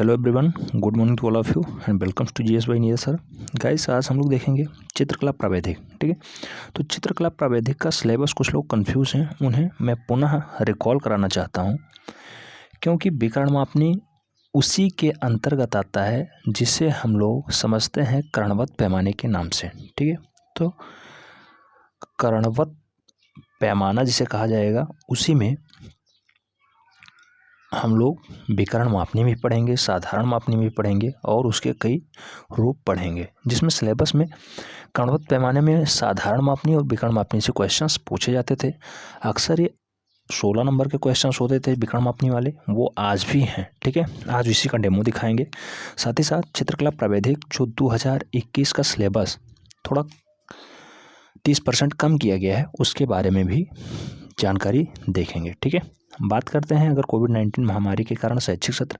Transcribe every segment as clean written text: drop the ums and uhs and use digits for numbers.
Hello everyone, good morning to all of you and welcomes to GS by Neeraj sir. Guys, आज हम लोग देखेंगे चित्रकला प्रावैधिक। ठीक है, तो चित्रकला प्रावैधिक का सिलेबस कुछ लोग कंफ्यूज हैं, उन्हें मैं पुनः रिकॉल कराना चाहता हूं, क्योंकि विकर्ण मापनी उसी के अंतर्गत आता है जिसे हम लोग समझते हैं कर्णवत पैमाने के नाम से। ठीक है, तो कर्णवत पैमाना जिसे कहा जाएगा, उसी में हम लोग विकर्ण मापनी भी पढ़ेंगे, साधारण मापनी भी पढ़ेंगे और उसके कई रूप पढ़ेंगे, जिसमें सिलेबस में कर्णवत पैमाने में साधारण मापनी और विकर्ण मापनी से क्वेश्चंस पूछे जाते थे। अक्सर ये 16 नंबर के क्वेश्चंस होते थे विकर्ण मापनी वाले, वो आज भी हैं। ठीक है, आज इसी का डेमो दिखाएंगे। साथ ही साथ चित्रकला प्रावैधिक जो 2021 का सिलेबस थोड़ा 30% कम किया गया है, उसके बारे में भी जानकारी देखेंगे। ठीक है, बात करते हैं अगर कोविड-19 महामारी के कारण शैक्षिक सत्र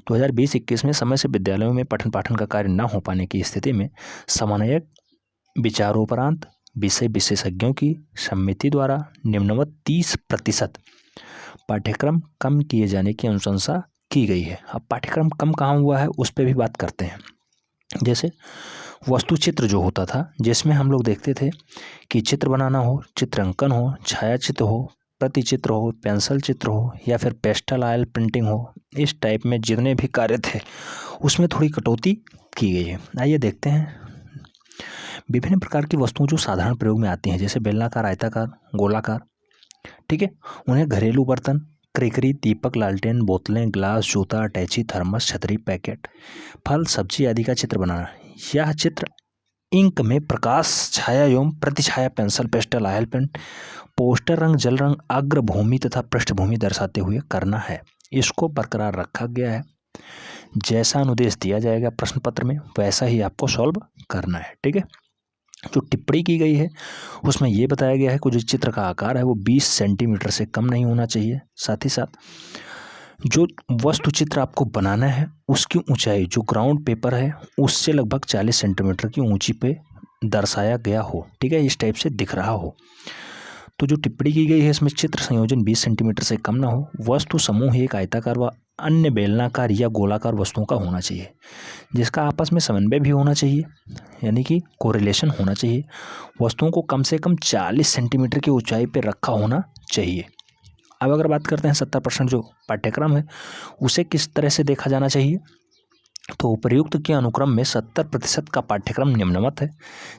2020-21 में समय से विद्यालयों में पठन पाठन का कार्य न हो पाने की स्थिति में समन्वयक विचारोपरांत विषय विशेषज्ञों की समिति द्वारा निम्नवत 30% पाठ्यक्रम कम किए जाने की अनुशंसा की गई है। अब पाठ्यक्रम कम कहाँ हुआ है उस पर भी बात करते हैं। जैसे वस्तु चित्र जो होता था, जिसमें हम लोग देखते थे कि चित्र बनाना हो, चित्रांकन हो, छायाचित्र हो, प्रतिचित्र हो, पेंसिल चित्र हो या फिर पेस्टल ऑयल प्रिंटिंग हो, इस टाइप में जितने भी कार्य थे उसमें थोड़ी कटौती की गई है। आइए देखते हैं विभिन्न प्रकार की वस्तुओं जो साधारण प्रयोग में आती हैं, जैसे बेलनाकार, आयताकार, गोलाकार। ठीक है, उन्हें घरेलू बर्तन, क्रेकरी, दीपक, लालटेन, बोतलें, ग्लास, जूता, अटैची, थर्मस, छतरी, पैकेट, फल, सब्जी आदि का चित्र बनाना। यह चित्र इंक में प्रकाश, छाया एवं प्रतिछाया, pencil, pastel, oil paint, poster रंग, जल रंग, अग्रभूमि तथा पृष्ठभूमि दर्शाते हुए करना है। इसको बरकरार रखा गया है। जैसा अनुदेश दिया जाएगा प्रश्न पत्र में, वैसा ही आपको सॉल्व करना है। ठीक है, जो टिप्पणी की गई है उसमें ये बताया गया है कि जो चित्र का आकार है वो 20 सेंटीमीटर से कम नहीं होना चाहिए। साथ ही साथ जो वस्तु चित्र आपको बनाना है उसकी ऊंचाई जो ग्राउंड पेपर है उससे लगभग 40 सेंटीमीटर की ऊंची पे दर्शाया गया हो। ठीक है, इस टाइप से दिख रहा हो। तो जो टिप्पणी की गई है इसमें चित्र संयोजन 20 सेंटीमीटर से कम ना हो। वस्तु समूह एक आयताकार व अन्य बेलनाकार या गोलाकार वस्तुओं का होना चाहिए, जिसका आपस में समन्वय भी होना चाहिए, यानी कि कोरिलेशन होना चाहिए। वस्तुओं को कम से कम 40 सेंटीमीटर की ऊंचाई पर रखा होना चाहिए। अब अगर बात करते हैं 70% जो पाठ्यक्रम है उसे किस तरह से देखा जाना चाहिए, तो उपर्युक्त के अनुक्रम में 70% का पाठ्यक्रम निम्नवत है।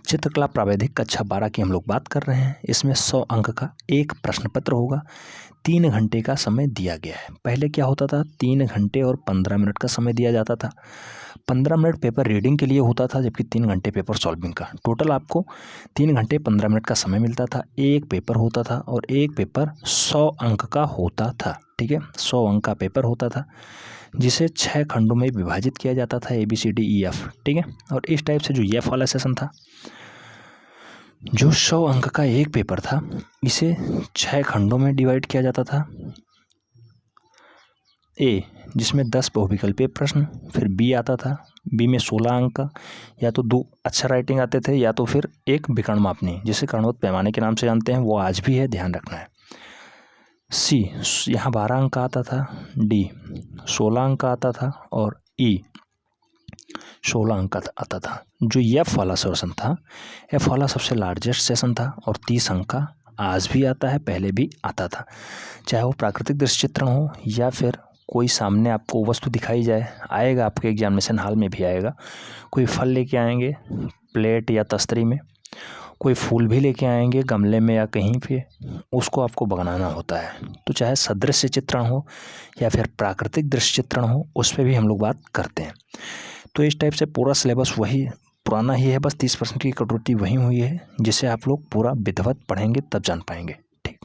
चित्रकला प्रावैधिक कक्षा 12 की हम लोग बात कर रहे हैं। इसमें 100 अंक का एक प्रश्न पत्र होगा। 3 घंटे का समय दिया गया है। पहले क्या होता था, 3 घंटे और 15 मिनट का समय दिया जाता था। 15 मिनट पेपर रीडिंग के लिए होता था, जबकि 3 घंटे पेपर सॉल्विंग का। टोटल आपको 3 घंटे 15 मिनट का समय मिलता था। एक पेपर होता था और एक पेपर 100 अंक का होता था। ठीक है, 100 अंक का पेपर होता था, जिसे 6 खंडों में विभाजित किया जाता था, ABCDEF। ठीक है, और इस टाइप से जो एफ वाला सेशन था, जो 100 अंक का एक पेपर था, इसे 6 खंडों में डिवाइड किया जाता था। ए, जिसमें 10 बहुविकल्पीय प्रश्न, फिर बी आता था। बी में 16 अंक का, या तो 2 अक्षर राइटिंग आते थे या तो फिर एक विकर्ण मापनी, जिसे कर्णवत पैमाने के नाम से जानते हैं, वो आज भी है, ध्यान रखना है। सी, यहाँ 12 अंक का आता था। डी 16 अंक का आता था और ई 16 अंक का आता था। जो एफ वाला सेशन था, एफ वाला सबसे लार्जेस्ट सेशन था और 30 अंक का आज भी आता है, पहले भी आता था। चाहे वो प्राकृतिक दृश्य चित्रण हो या फिर कोई सामने आपको वस्तु दिखाई जाए, आएगा आपके एग्जामिनेशन हॉल में भी आएगा। कोई फल लेके आएंगे प्लेट या तस्तरी में, कोई फूल भी लेके आएंगे गमले में या कहीं पे, उसको आपको बनाना होता है। तो चाहे सदृश्य चित्रण हो या फिर प्राकृतिक दृश्य चित्रण हो, उस पर भी हम लोग बात करते हैं। तो इस टाइप से पूरा सिलेबस वही पुराना ही है, बस 30% की कटौती वही हुई है, जिसे आप लोग पूरा विधिवत पढ़ेंगे तब जान पाएंगे। ठीक,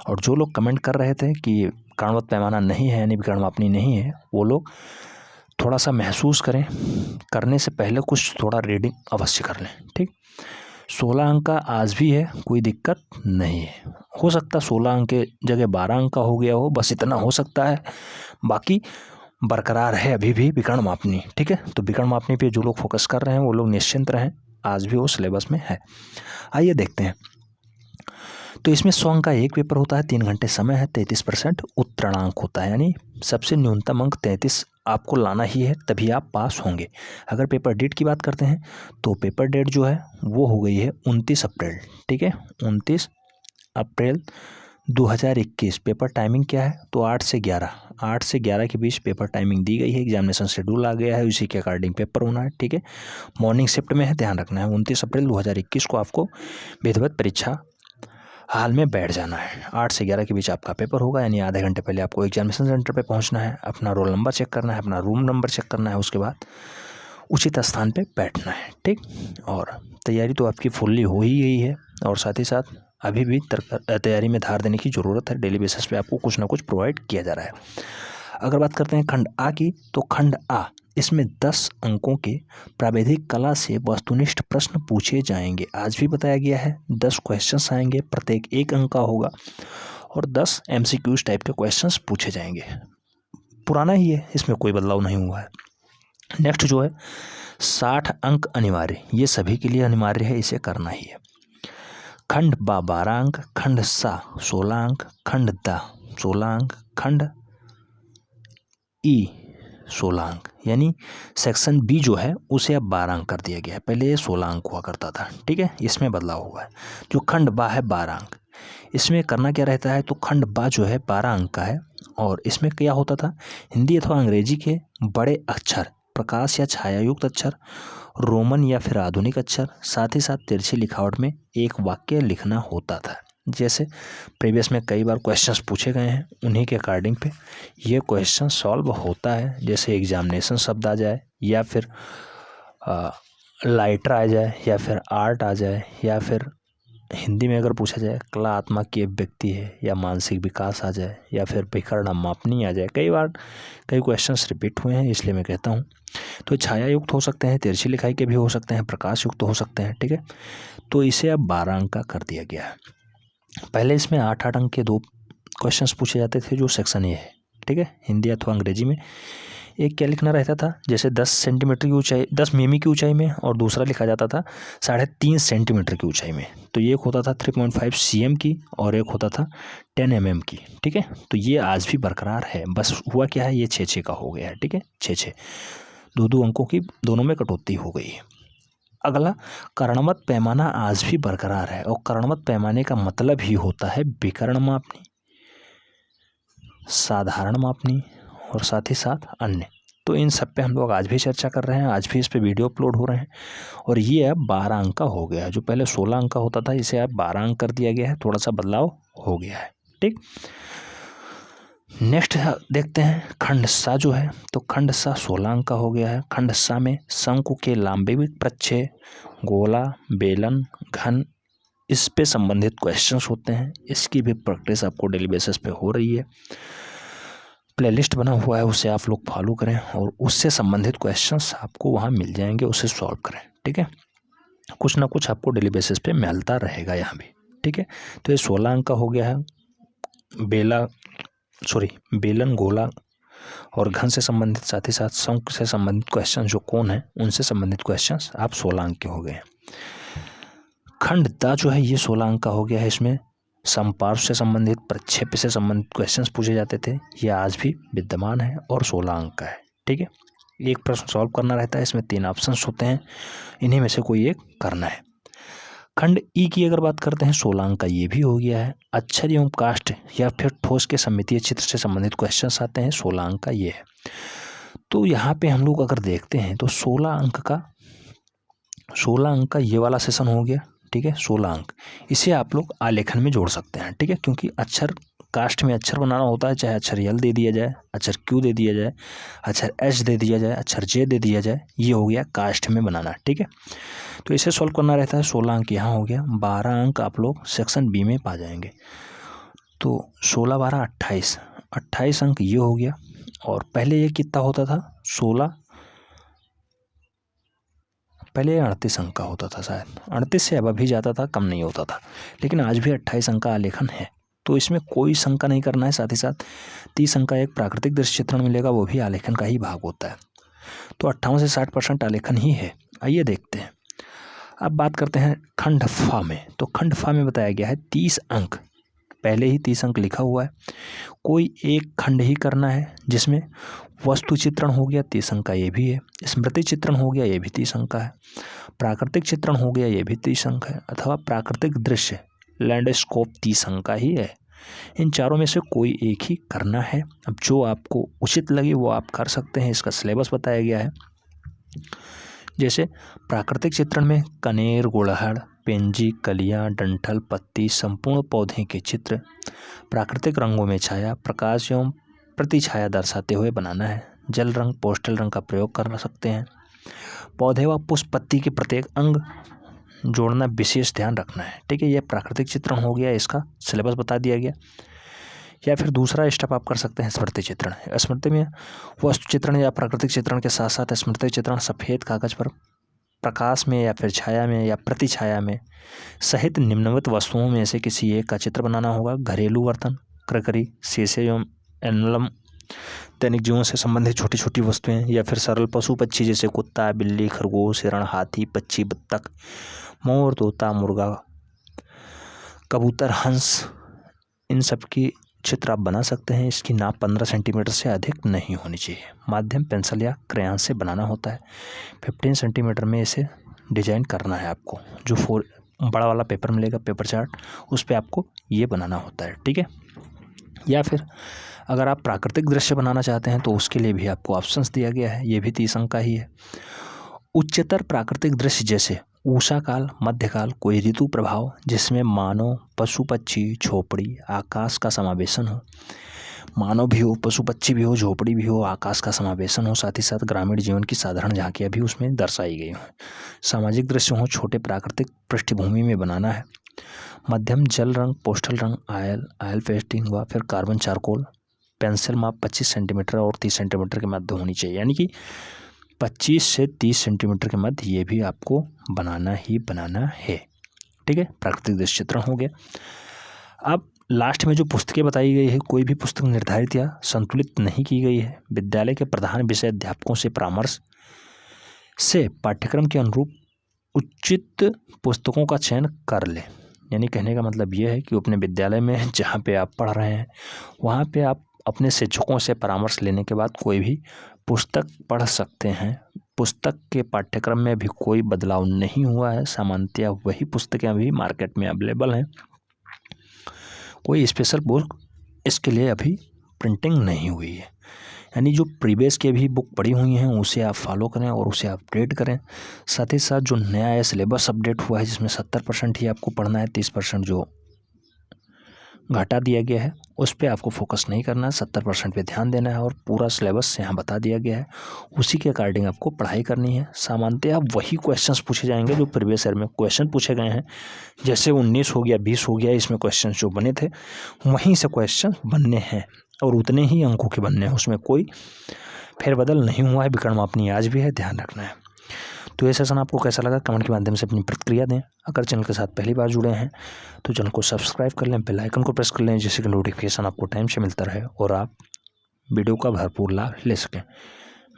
और जो लोग कमेंट कर रहे थे कि कर्णवत पैमाना नहीं है यानी विकर्ण मापनी नहीं है, वो लोग थोड़ा सा महसूस करें, करने से पहले कुछ थोड़ा रीडिंग अवश्य कर लें। ठीक, 16 अंक का आज भी है, कोई दिक्कत नहीं है। हो सकता 16 अंक के जगह 12 अंक का हो गया हो, बस इतना हो सकता है। बाकी बरकरार है अभी भी विकर्ण मापनी। ठीक है, तो विकर्ण मापनी पे जो लोग फोकस कर रहे हैं वो लोग निश्चिंत रहें, आज भी वो सिलेबस में है। आइए देखते हैं तो इसमें 100 अंक का एक पेपर होता है, 3 घंटे समय है, 33% उत्तीर्णांक होता है, यानी सबसे न्यूनतम अंक 33 आपको लाना ही है, तभी आप पास होंगे। अगर पेपर डेट की बात करते हैं तो पेपर डेट जो है वो हो गई है 29 अप्रैल, ठीक है, 29 अप्रैल 2021। पेपर टाइमिंग क्या है, तो 8 से 11 के बीच पेपर टाइमिंग दी गई है। एग्जामिनेशन शेड्यूल आ गया है, उसी के अकॉर्डिंग पेपर होना है, ठीक है। मॉर्निंग शिफ्ट में है, ध्यान रखना है। 29 अप्रैल 2021 को आपको विधिवत परीक्षा हाल में बैठ जाना है। 8 से 11 के बीच आपका पेपर होगा, यानी आधे घंटे पहले आपको एग्जामिनेशन सेंटर पे पहुंचना है, अपना रोल नंबर चेक करना है, अपना रूम नंबर चेक करना है, उसके बाद उचित स्थान पे बैठना है, ठीक। और तैयारी तो आपकी फुल्ली हो ही गई है, और साथ ही साथ अभी भी तैयारी में धार देने की ज़रूरत है। डेली बेसिस पे आपको कुछ ना कुछ प्रोवाइड किया जा रहा है। अगर बात करते हैं खंड आ की, तो खंड आ इसमें 10 अंकों के प्राविधिक कला से वस्तुनिष्ठ प्रश्न पूछे जाएंगे। आज भी बताया गया है 10 क्वेश्चंस आएंगे, प्रत्येक 1 अंक का होगा, और 10 MCQs टाइप के क्वेश्चंस पूछे जाएंगे। पुराना ही है, इसमें कोई बदलाव नहीं हुआ है। नेक्स्ट जो है 60 अंक अनिवार्य, ये सभी के लिए अनिवार्य है, इसे करना ही है। खंड बा 12 अंक, खंड सा 16 अंक, खंड दा 16 अंक, खंड ई 16 अंक, यानी सेक्शन बी जो है उसे अब 12 अंक कर दिया गया है। पहले ये 16 अंक हुआ करता था, ठीक है, इसमें बदलाव हुआ है। जो खंड बा है 12 अंक, इसमें करना क्या रहता है, तो खंड बा जो है 12 अंक का है, और इसमें क्या होता था, हिंदी अथवा अंग्रेजी के बड़े अक्षर, प्रकाश या छायायुक्त अक्षर, रोमन या फिर आधुनिक अक्षर, साथ ही साथ तिरछी लिखावट में एक वाक्य लिखना होता था। जैसे प्रीवियस में कई बार क्वेश्चंस पूछे गए हैं, उन्हीं के अकॉर्डिंग पे ये क्वेश्चन सॉल्व होता है। जैसे एग्जामिनेशन शब्द आ जाए, या फिर लाइटर आ जाए, या फिर आर्ट आ जाए, या फिर हिंदी में अगर पूछा जाए कला आत्मा की अभिव्यक्ति है, या मानसिक विकास आ जाए, या फिर विकर्ण मापनी आ जाए। कई बार कई क्वेश्चंस रिपीट हुए हैं, इसलिए मैं कहता हूँ। तो छाया युक्त हो सकते हैं, तिरछी लिखाई के भी हो सकते हैं, प्रकाश युक्त हो सकते हैं, ठीक है। तो इसे अब 12 अंक का कर दिया गया है। पहले इसमें 8-8 अंक के 2 क्वेश्चंस पूछे जाते थे, जो सेक्शन ए है, ठीक है। हिंदी अथवा अंग्रेजी में एक क्या लिखना रहता था, जैसे 10 सेंटीमीटर की ऊंचाई, 10 मिमी की ऊंचाई में, और दूसरा लिखा जाता था 3.5 सेंटीमीटर की ऊंचाई में। तो ये एक होता था 3.5 cm की, और एक होता था 10 mm की, ठीक है। तो ये आज भी बरकरार है, बस हुआ क्या है, ये 6-6 का हो गया है, ठीक है। 6-6 2-2 अंकों की दोनों में कटौती हो गई है। अगला कर्णमत पैमाना आज भी बरकरार है, और कर्णमत पैमाने का मतलब ही होता है विकर्ण मापनी, साधारण मापनी, और साथ ही साथ अन्य। तो इन सब पे हम लोग आज भी चर्चा कर रहे हैं, आज भी इस पे वीडियो अपलोड हो रहे हैं। और ये अब 12 अंक का हो गया है, जो पहले 16 अंक का होता था, इसे अब 12 अंक कर दिया गया है, थोड़ा सा बदलाव हो गया है, ठीक। नेक्स्ट देखते हैं खंड सा जो है, तो खंड सा 16 अंक का हो गया है। खंड सा में शंकु के लांबिक प्रच्छेद, गोला, बेलन, घन, इस पे संबंधित क्वेश्चंस होते हैं। इसकी भी प्रैक्टिस आपको डेली बेसिस पे हो रही है। प्लेलिस्ट बना हुआ है, उसे आप लोग फॉलो करें, और उससे संबंधित क्वेश्चंस आपको वहाँ मिल जाएंगे, उसे सॉल्व करें, ठीक है। कुछ ना कुछ आपको डेली बेसिस पे मिलता रहेगा यहाँ भी, ठीक है। तो ये 16 अंक का हो गया है। बेलन, गोला और घन से संबंधित, साथ ही साथ शंकु से संबंधित क्वेश्चन, जो कौन है उनसे संबंधित क्वेश्चंस आप 16 अंक के हो गए। खंड दा जो है ये 16 अंक का हो गया है। इसमें समपार्श्व से संबंधित, प्रक्षेप से संबंधित क्वेश्चंस पूछे जाते थे, ये आज भी विद्यमान है, और 16 अंक का है, ठीक है। एक प्रश्न सॉल्व करना रहता है, इसमें 3 ऑप्शंस होते हैं, इन्हीं में से कोई एक करना है। खंड ई की अगर बात करते हैं, 16 अंक का ये भी हो गया है। अक्षर एवं काष्ठ या फिर ठोस के सममितीय चित्र से संबंधित क्वेश्चंस आते हैं, 16 अंक का ये है। तो यहाँ पे हम लोग अगर देखते हैं तो 16 अंक का ये वाला सेशन हो गया, ठीक है। 16 अंक, इसे आप लोग आलेखन में जोड़ सकते हैं, ठीक है, क्योंकि अक्षर कास्ट में अक्षर बनाना होता है, चाहे अक्षर यल दे दिया जाए, अक्षर क्यू दे दिया जाए, अक्षर एच दे दिया जाए, अक्षर जे दे दिया जाए, ये हो गया कास्ट में बनाना, ठीक है। तो इसे सॉल्व करना रहता है। 16 अंक यहाँ हो गया, 12 अंक आप लोग सेक्शन बी में पा जाएंगे। तो 16, 12, 28 अंक ये हो गया। और पहले ये कितना होता था, 16, पहले 38 अंक का होता था, शायद 38 से अब भी ज़्यादा था, कम नहीं होता था, लेकिन आज भी 28 अंक का आलेखन है। तो इसमें कोई शंका नहीं करना है। साथ ही साथ 30 अंक का एक प्राकृतिक दृश्य चित्रण मिलेगा, वो भी आलेखन का ही भाग होता है। तो 58 से 60% आलेखन ही है। आइए देखते हैं। अब बात करते हैं खंड फ में। तो खंड फ में बताया गया है 30 अंक, पहले ही 30 अंक लिखा हुआ है, कोई एक खंड ही करना है जिसमें वस्तु चित्रण हो गया 30 अंक का, ये भी है, स्मृति चित्रण हो गया, ये भी 30 अंक का है, प्राकृतिक चित्रण हो गया, ये भी 30 अंक है, अथवा प्राकृतिक दृश्य लैंडस्केप 30 अंक का ही है। इन चारों में से कोई एक ही करना है। अब जो आपको उचित लगे वो आप कर सकते हैं। इसका सिलेबस बताया गया है। जैसे प्राकृतिक चित्रण में कनेर, गुड़हल, पेंजी, कलियां, डंठल, पत्ती, संपूर्ण पौधे के चित्र प्राकृतिक रंगों में छाया, प्रकाश एवं प्रतिछाया दर्शाते हुए बनाना है। जल रंग, पोस्टल रंग का प्रयोग कर सकते हैं। पौधे व पुष्प पत्ती के प्रत्येक अंग जोड़ना विशेष ध्यान रखना है। ठीक है, यह प्राकृतिक चित्रण हो गया, इसका सिलेबस बता दिया गया। या फिर दूसरा स्टेप आप कर सकते हैं स्मृति चित्रण। स्मृति में वस्तु चित्रण या प्राकृतिक चित्रण के साथ साथ स्मृति चित्रण सफ़ेद कागज पर प्रकाश में या फिर छाया में या प्रतिछाया में सहित निम्नलिखित वस्तुओं में से किसी एक का चित्र बनाना होगा। घरेलू बर्तन, क्रकरी, शीशे एवं एनलम, दैनिक जीवन से संबंधित छोटी छोटी वस्तुएं, या फिर सरल पशु पक्षी जैसे कुत्ता, बिल्ली, खरगोश, हिरण, हाथी, पक्षी, बत्तख, मोर, तोता, मुर्गा, कबूतर, हंस, इन सब की चित्र आप बना सकते हैं। इसकी नाप 15 सेंटीमीटर से अधिक नहीं होनी चाहिए। माध्यम पेंसिल या क्रेयॉन से बनाना होता है। 15 सेंटीमीटर में इसे डिजाइन करना है आपको। जो बड़ा वाला पेपर मिलेगा, पेपर चार्ट, उस पर आपको ये बनाना होता है। ठीक है, या फिर अगर आप प्राकृतिक दृश्य बनाना चाहते हैं तो उसके लिए भी आपको ऑप्शंस दिया गया है, ये भी 30 अंक का ही है। उच्चतर प्राकृतिक दृश्य जैसे उषा काल, मध्यकाल, कोई ऋतु प्रभाव जिसमें मानव, पशु पक्षी, झोपड़ी, आकाश का समावेशन हो, मानव भी हो, पशु पक्षी भी हो, झोपड़ी भी हो, आकाश का समावेशन हो, साथ ही साथ ग्रामीण जीवन की साधारण झांकियाँ भी उसमें दर्शाई गई हों। सामाजिक दृश्य हो, छोटे प्राकृतिक पृष्ठभूमि में बनाना है। मध्यम जल रंग, पोस्टल रंग, ऑयल पेस्टिंग व फिर कार्बन चारकोल। पेंसिल माप 25 सेंटीमीटर और 30 सेंटीमीटर के मध्य होनी चाहिए, यानी कि 25 से 30 सेंटीमीटर के मध्य ये भी आपको बनाना ही बनाना है। ठीक है, प्राकृतिक दृश्य चित्रण हो गया। अब लास्ट में जो पुस्तकें बताई गई है, कोई भी पुस्तक निर्धारित या संतुलित नहीं की गई है। विद्यालय के प्रधान विषय अध्यापकों से परामर्श से पाठ्यक्रम के अनुरूप उचित पुस्तकों का चयन कर ले। यानी कहने का मतलब ये है कि अपने विद्यालय में जहाँ पे आप पढ़ रहे हैं वहाँ पे आप अपने शिक्षकों से परामर्श लेने के बाद कोई भी पुस्तक पढ़ सकते हैं। पुस्तक के पाठ्यक्रम में भी कोई बदलाव नहीं हुआ है, सामान्यतः वही पुस्तकें अभी मार्केट में अवेलेबल हैं। कोई स्पेशल बुक इसके लिए अभी प्रिंटिंग नहीं हुई है। यानी जो प्रीवियस के भी बुक पड़ी हुई हैं उसे आप फॉलो करें और उसे अपडेट करें। साथ ही साथ जो नया सिलेबस अपडेट हुआ है जिसमें 70% ही आपको पढ़ना है, 30% जो घटा दिया गया है उस पर आपको फोकस नहीं करना है, 70% पे ध्यान देना है और पूरा सिलेबस यहाँ बता दिया गया है, उसी के अकॉर्डिंग आपको पढ़ाई करनी है। सामान्यतः वही क्वेश्चंस पूछे जाएंगे जो प्रीवियस ईयर में क्वेश्चन पूछे गए हैं। जैसे 19 हो गया, 20 हो गया, इसमें क्वेश्चन जो बने थे वहीं से क्वेश्चन बनने हैं और उतने ही अंकों के बनने हैं, उसमें कोई फेरबदल नहीं हुआ है। विकर्ण मापनी आज भी है, ध्यान रखना है। तो ये सेशन आपको कैसा लगा कमेंट के माध्यम से अपनी प्रतिक्रिया दें। अगर चैनल के साथ पहली बार जुड़े हैं तो चैनल को सब्सक्राइब कर लें, बेल आइकन को प्रेस कर लें जिससे कि नोटिफिकेशन आपको टाइम से मिलता रहे और आप वीडियो का भरपूर लाभ ले सकें।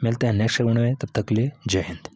मिलते हैं नेक्स्ट वीडियो में, तब तक के लिए जय हिंद।